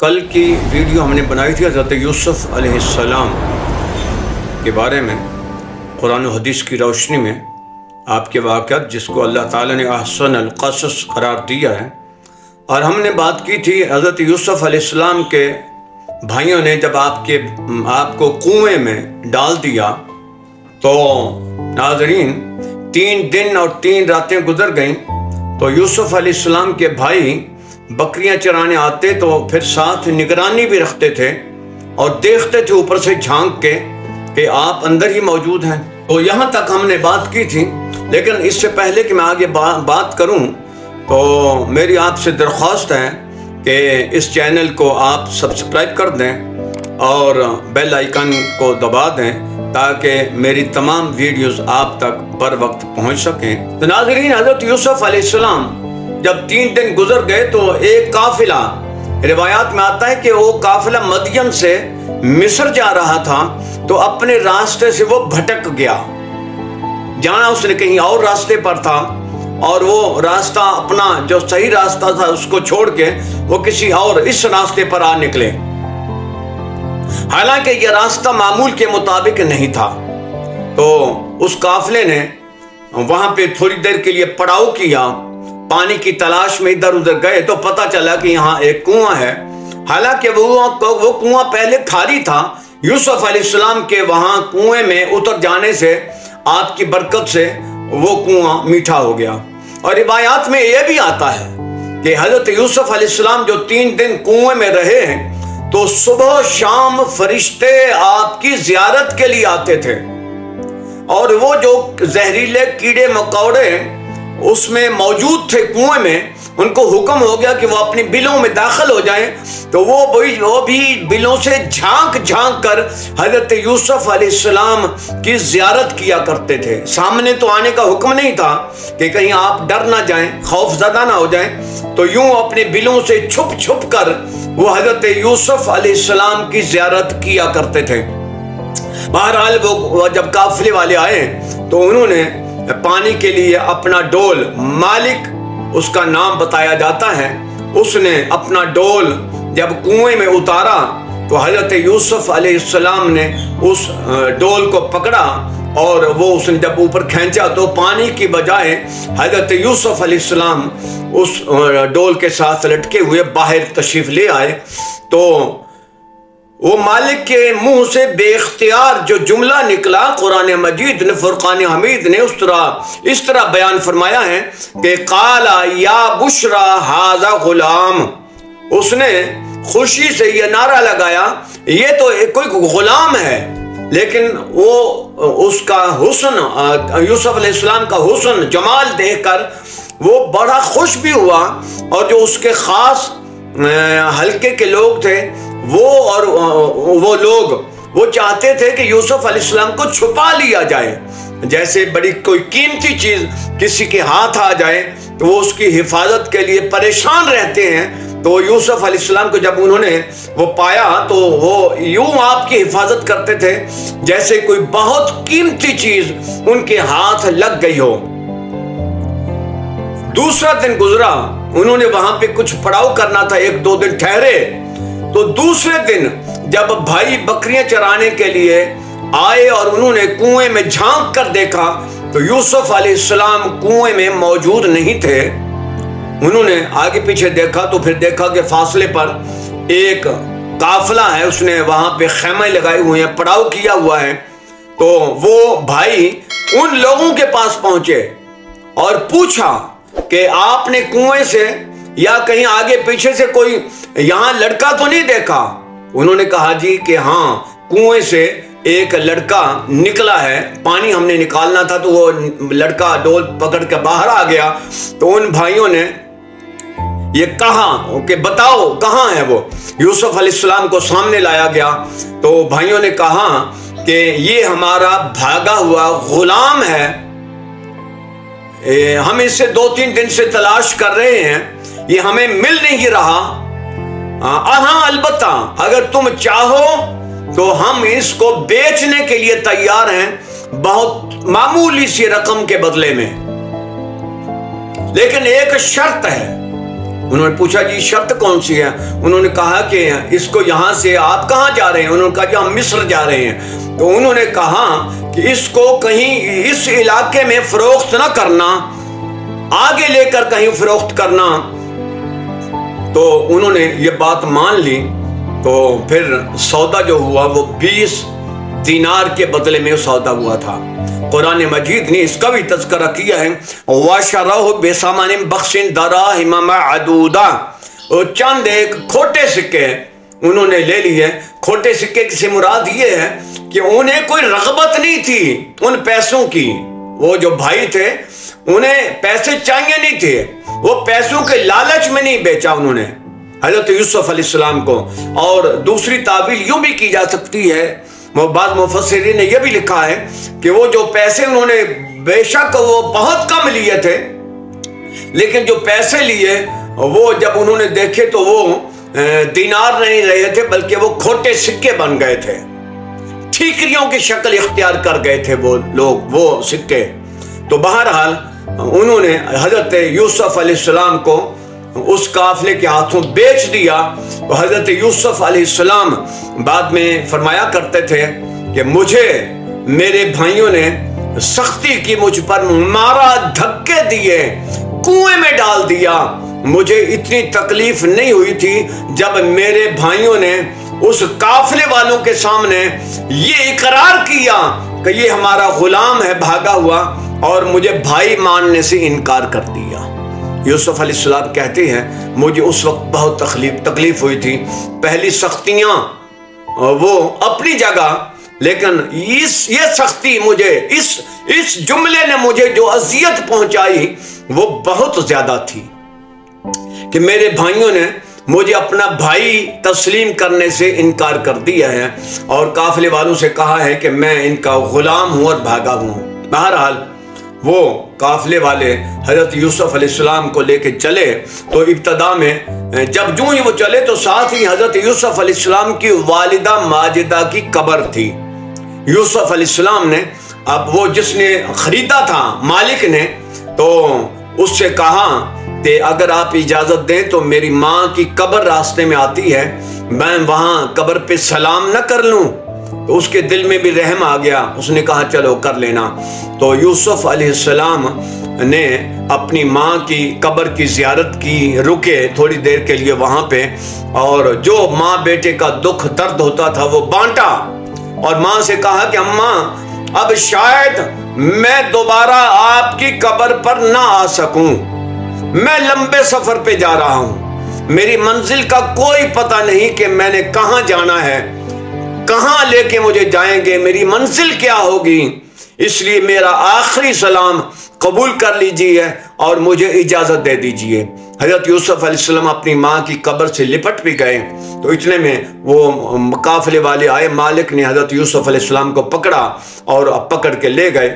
کل کی ویڈیو ہم نے بنائی تھی حضرت یوسف علیہ السلام کے بارے میں، قرآن و حدیث کی روشنی میں آپ کے واقعات جس کو اللہ تعالیٰ نے احسن القصص قرار دیا ہے. اور ہم نے بات کی تھی حضرت یوسف علیہ السلام کے بھائیوں نے جب آپ کو کنویں میں ڈال دیا تو ناظرین 3 دن اور 3 راتیں گزر گئیں. تو یوسف علیہ السلام کے بھائی بکریاں چرانے آتے تو پھر ساتھ نگرانی بھی رکھتے تھے اور دیکھتے تھے اوپر سے جھانک کے کہ آپ اندر ہی موجود ہیں. تو یہاں تک ہم نے بات کی تھی. لیکن اس سے پہلے کہ میں آگے بات کروں تو میری آپ سے درخواست ہے کہ اس چینل کو آپ سبسکرائب کر دیں اور بیل آئیکن کو دبا دیں تاکہ میری تمام ویڈیوز آپ تک بر وقت پہنچ سکیں. تو ناظرین، حضرت یوسف علیہ السلام جب 3 دن گزر گئے تو ایک قافلہ، روایات میں آتا ہے کہ وہ قافلہ مدین سے مصر جا رہا تھا تو اپنے راستے سے وہ بھٹک گیا. جانا اس نے کہیں اور راستے پر تھا اور وہ راستہ اپنا جو صحیح راستہ تھا اس کو چھوڑ کے وہ کسی اور اس راستے پر آ نکلے. حالانکہ یہ راستہ معمول کے مطابق نہیں تھا. تو اس قافلے نے وہاں پہ تھوڑی دیر کے لیے پڑاؤ کیا، پانی کی تلاش میں ادھر ادھر گئے تو پتہ چلا کہ یہاں ایک کنواں ہے. حالانکہ وہ کنواں پہلے خالی تھا. یوسف علیہ السلام کے وہاں کنویں میں اتر جانے سے آپ کی برکت سے وہ کنواں میٹھا ہو گیا. اور روایات میں یہ بھی آتا ہے کہ حضرت یوسف علیہ السلام جو 3 دن کنویں میں رہے تو صبح شام فرشتے آپ کی زیارت کے لیے آتے تھے اور وہ جو زہریلے کیڑے مکوڑے اس میں موجود تھے کنویں میں، ان کو حکم ہو گیا کہ وہ اپنی بلوں میں داخل ہو جائیں. تو وہ بھی بلوں سے جھانک کر حضرت یوسف علیہ السلام کی زیارت کیا کرتے تھے. سامنے تو آنے کا حکم نہیں تھا کہ کہیں آپ ڈر نہ جائیں، خوف زدہ نہ ہو جائیں. تو یوں اپنے بلوں سے چھپ کر وہ حضرت یوسف علیہ السلام کی زیارت کیا کرتے تھے. بہرحال وہ جب قافلے والے آئے تو انہوں نے پانی کے لیے اپنا ڈول، مالک اس کا نام بتایا جاتا ہے، اس نے اپنا ڈول جب کنویں میں اتارا تو حضرت یوسف علیہ السلام نے اس ڈول کو پکڑا اور وہ اس نے جب اوپر کھینچا تو پانی کی بجائے حضرت یوسف علیہ السلام اس ڈول کے ساتھ لٹکے ہوئے باہر تشریف لے آئے. تو وہ مالک کے منہ سے بے اختیار جو جملہ نکلا، قرآن مجید نے، فرقان حمید نے اس طرح بیان فرمایا ہے کہ قال یا بشرا ھذا غلام. اس نے خوشی سے یہ نعرہ لگایا یہ تو کوئی غلام ہے. لیکن وہ اس کا حسن، یوسف علیہ السلام کا حسن جمال دیکھ کر وہ بڑا خوش بھی ہوا اور جو اس کے خاص حلقے کے لوگ تھے وہ لوگ وہ چاہتے تھے کہ یوسف علیہ السلام کو چھپا لیا جائے. جیسے بڑی کوئی قیمتی چیز کسی کے ہاتھ آ جائے تو وہ اس کی حفاظت کے لیے پریشان رہتے ہیں. تو یوسف علیہ السلام کو جب انہوں نے وہ پایا تو وہ یوں آپ کی حفاظت کرتے تھے جیسے کوئی بہت قیمتی چیز ان کے ہاتھ لگ گئی ہو. دوسرا دن گزرا، انہوں نے وہاں پہ کچھ پڑاؤ کرنا تھا، 1-2 دن ٹھہرے. تو دوسرے دن جب بھائی بکریاں چرانے کے لیے آئے اور انہوں نے کنویں میں جھانک کر دیکھا تو یوسف علیہ السلام کنویں میں موجود نہیں تھے. انہوں نے آگے پیچھے دیکھا تو پھر دیکھا کہ فاصلے پر ایک قافلہ ہے، اس نے وہاں پہ خیمے لگائے ہوئے ہیں، پڑاؤ کیا ہوا ہے. تو وہ بھائی ان لوگوں کے پاس پہنچے اور پوچھا کہ آپ نے کنویں سے یا کہیں آگے پیچھے سے کوئی یہاں لڑکا تو نہیں دیکھا؟ انہوں نے کہا جی کہ ہاں، کنویں سے ایک لڑکا نکلا ہے، پانی ہم نے نکالنا تھا تو وہ لڑکا ڈول پکڑ کے باہر آ گیا. تو ان بھائیوں نے یہ کہا کہ بتاؤ کہاں ہے وہ. یوسف علیہ السلام کو سامنے لایا گیا تو بھائیوں نے کہا کہ یہ ہمارا بھاگا ہوا غلام ہے، ہم اس سے 2-3 دن سے تلاش کر رہے ہیں، یہ ہمیں مل نہیں رہا. ہاں البتہ اگر تم چاہو تو ہم اس کو بیچنے کے لیے تیار ہیں، بہت معمولی سی رقم کے بدلے میں. لیکن ایک شرط ہے، انہوں نے پوچھا جی شرط کون سی ہے؟ انہوں نے کہا کہ اس کو یہاں سے آپ کہاں جا رہے ہیں؟ انہوں نے کہا کہ ہم مصر جا رہے ہیں۔ تو انہوں نے کہا کہ اس کو کہیں اس علاقے میں فروخت نہ کرنا، آگے لے کر کہیں فروخت کرنا۔ تو انہوں نے یہ بات مان لی۔ تو پھر سودا جو ہوا وہ 20 دینار کے بدلے میں سودا ہوا تھا۔ قرآن مجید نے اس کا بھی تذکرہ کیا ہے، وَشَرَوْهُ بِثَمَنٍ بَخْسٍ دَرَاهِمَ مَعْدُودَةٍ، چند ایک کھوٹے سکے انہوں نے لے لیے۔ کھوٹے سکے سے مراد یہ ہے کہ انہیں کوئی رغبت نہیں تھی ان پیسوں کی۔ وہ جو بھائی تھے انہیں پیسے چاہیے نہیں تھے، وہ پیسوں کے لالچ میں نہیں بیچا انہوں نے حضرت یوسف علیہ السلام کو۔ اور دوسری تعبیر یوں بھی کی جا سکتی ہے، بعض مفسرین نے یہ بھی لکھا ہے کہ وہ جو پیسے انہوں نے بے شک وہ بہت کم لیے تھے، لیکن جو پیسے لیے وہ جب انہوں نے دیکھے تو وہ دینار نہیں رہے تھے، بلکہ وہ کھوٹے سکے بن گئے تھے، ٹھیکریوں کی شکل اختیار کر گئے تھے وہ لوگ، وہ سکے۔ تو بہرحال انہوں نے حضرت یوسف علیہ السلام کو اس قافلے کے ہاتھوں بیچ دیا۔ تو حضرت یوسف علیہ السلام بعد میں فرمایا کرتے تھے کہ مجھے میرے بھائیوں نے سختی کی، مجھ پر مارا، دھکے دیے، کنویں میں ڈال دیا، مجھے اتنی تکلیف نہیں ہوئی تھی جب میرے بھائیوں نے اس قافلے والوں کے سامنے یہ اقرار کیا کہ یہ ہمارا غلام ہے بھاگا ہوا، اور مجھے بھائی ماننے سے انکار کر دیا۔ یوسف علیہ السلام کہتے ہیں مجھے اس وقت بہت تکلیف ہوئی تھی۔ پہلی سختیاں وہ اپنی جگہ، لیکن یہ سختی مجھے اس جملے نے مجھے جو اذیت پہنچائی وہ بہت زیادہ تھی کہ میرے بھائیوں نے مجھے اپنا بھائی تسلیم کرنے سے انکار کر دیا ہے اور قافلے والوں سے کہا ہے کہ میں ان کا غلام ہوں اور بھاگا ہوں۔ بہرحال وہ قافلے والے حضرت یوسف علیہ السلام کو لے کے چلے۔ تو ابتدا میں جب جو ہی وہ چلے تو ساتھ ہی حضرت یوسف علیہ السلام کی والدہ ماجدہ کی قبر تھی۔ یوسف علیہ السلام نے، اب وہ جس نے خریدا تھا مالک نے، تو اس سے کہا کہ اگر آپ اجازت دیں تو میری ماں کی قبر راستے میں آتی ہے، میں وہاں قبر پہ سلام نہ کر لوں؟ تو اس کے دل میں بھی رحم آ گیا، اس نے کہا چلو کر لینا۔ تو یوسف علیہ السلام نے اپنی ماں کی قبر کی زیارت کی، رکے تھوڑی دیر کے لیے وہاں پہ، اور جو ماں بیٹے کا دکھ درد ہوتا تھا وہ بانٹا، اور ماں سے کہا کہ اماں اب شاید میں دوبارہ آپ کی قبر پر نہ آ سکوں، میں لمبے سفر پہ جا رہا ہوں، میری منزل کا کوئی پتہ نہیں کہ میں نے کہاں جانا ہے، کہاں لے کے مجھے جائیں گے، میری منزل کیا ہوگی، اس لیے میرا آخری سلام قبول کر لیجئے اور مجھے اجازت دے دیجئے۔ حضرت یوسف علیہ السلام اپنی ماں کی قبر سے لپٹ بھی گئے۔ تو اتنے میں وہ قافلے والے آئے، مالک نے حضرت یوسف علیہ السلام کو پکڑا اور پکڑ کے لے گئے۔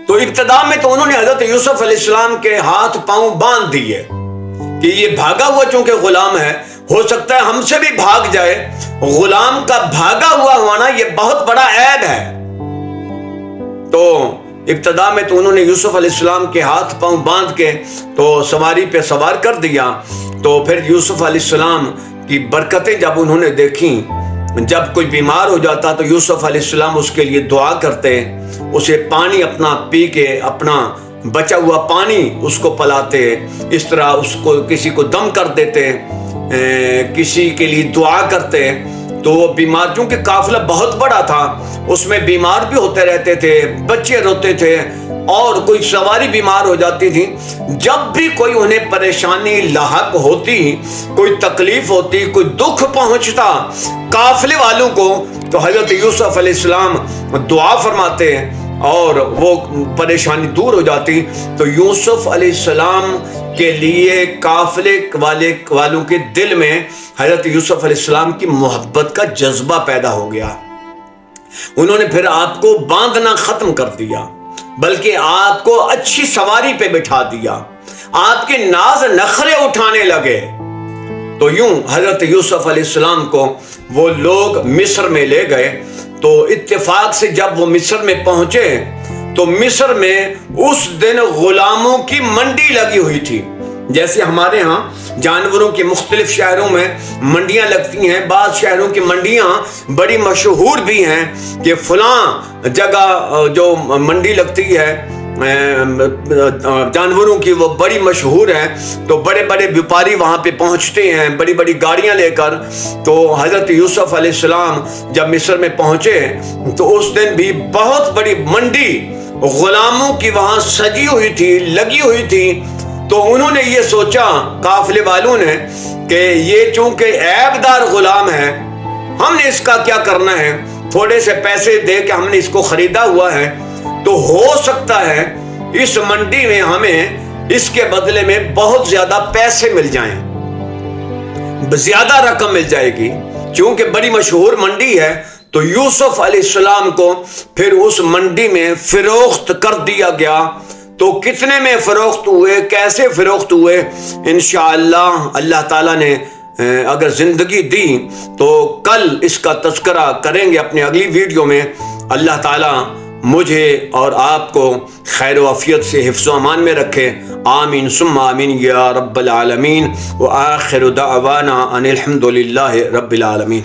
تو ابتدا میں تو انہوں نے حضرت یوسف علیہ السلام کے ہاتھ پاؤں باندھ دیے کہ یہ بھاگا ہوا چونکہ غلام ہے، ہو سکتا ہے ہم سے بھی بھاگ جائے۔ غلام کا بھاگا ہوا ہونا یہ بہت بڑا عیب ہے۔ تو ابتدا میں تو انہوں نے یوسف علیہ السلام کے ہاتھ پاؤں باندھ کے تو سواری پہ سوار کر دیا۔ تو پھر یوسف علیہ السلام کی برکتیں جب انہوں نے دیکھیں، جب کوئی بیمار ہو جاتا تو یوسف علیہ السلام اس کے لیے دعا کرتے، اسے پانی اپنا پی کے اپنا بچا ہوا پانی اس کو پلاتے، اس طرح اس کو کسی کو دم کر دیتے، کسی کے لیے دعا کرتے۔ تو وہ بیمار، چونکہ قافلہ بہت بڑا تھا، اس میں بیمار بھی ہوتے رہتے تھے، بچے روتے تھے، اور کوئی سواری بیمار ہو جاتی تھی۔ جب بھی کوئی انہیں پریشانی لاحق ہوتی، کوئی تکلیف ہوتی، کوئی دکھ پہنچتا قافلے والوں کو، تو حضرت یوسف علیہ السلام دعا فرماتے اور وہ پریشانی دور ہو جاتی۔ تو یوسف علیہ السلام کے لیے قافلے والوں کے دل میں حضرت یوسف علیہ السلام کی محبت کا جذبہ پیدا ہو گیا۔ انہوں نے پھر آپ کو باندھنا ختم کر دیا، بلکہ آپ کو اچھی سواری پہ بٹھا دیا، آپ کے ناز نخرے اٹھانے لگے۔ تو یوں حضرت یوسف علیہ السلام کو وہ لوگ مصر میں لے گئے۔ تو اتفاق سے جب وہ مصر میں پہنچے تو مصر میں اس دن غلاموں کی منڈی لگی ہوئی تھی، جیسے ہمارے ہاں جانوروں کی مختلف شہروں میں منڈیاں لگتی ہیں. بعض شہروں کی منڈیاں بڑی مشہور بھی ہیں کہ فلاں جگہ جو منڈی لگتی ہے جانوروں کی وہ بڑی مشہور ہے. تو بڑے بڑے بیپاری وہاں پہ پہنچتے ہیں بڑی بڑی گاڑیاں لے کر. تو حضرت یوسف علیہ السلام جب مصر میں پہنچے تو اس دن بھی بہت بڑی منڈی غلاموں کی وہاں سجی ہوئی تھی, لگی ہوئی تھی. تو انہوں نے یہ سوچا قافلے والوں نے کہ یہ چونکہ عیب دار غلام ہے, ہم نے اس کا کیا کرنا ہے, تھوڑے سے پیسے دے کے ہم نے اس کو خریدا ہوا ہے, تو ہو سکتا ہے اس منڈی میں ہمیں اس کے بدلے میں بہت زیادہ پیسے مل جائیں, زیادہ رقم مل جائے گی. چونکہ بڑی مشہور منڈی ہے تو یوسف علیہ السلام کو پھر اس منڈی میں فروخت کر دیا گیا. تو کتنے میں فروخت ہوئے, کیسے فروخت ہوئے, انشاءاللہ اللہ تعالیٰ نے اگر زندگی دی تو کل اس کا تذکرہ کریں گے اپنی اگلی ویڈیو میں. اللہ تعالیٰ مجھے اور آپ کو خیر و عافیت سے حفظ و امان میں رکھے. آمین ثم آمین یا رب العالمین. وآخر دعوانا ان الحمد للہ رب العالمین.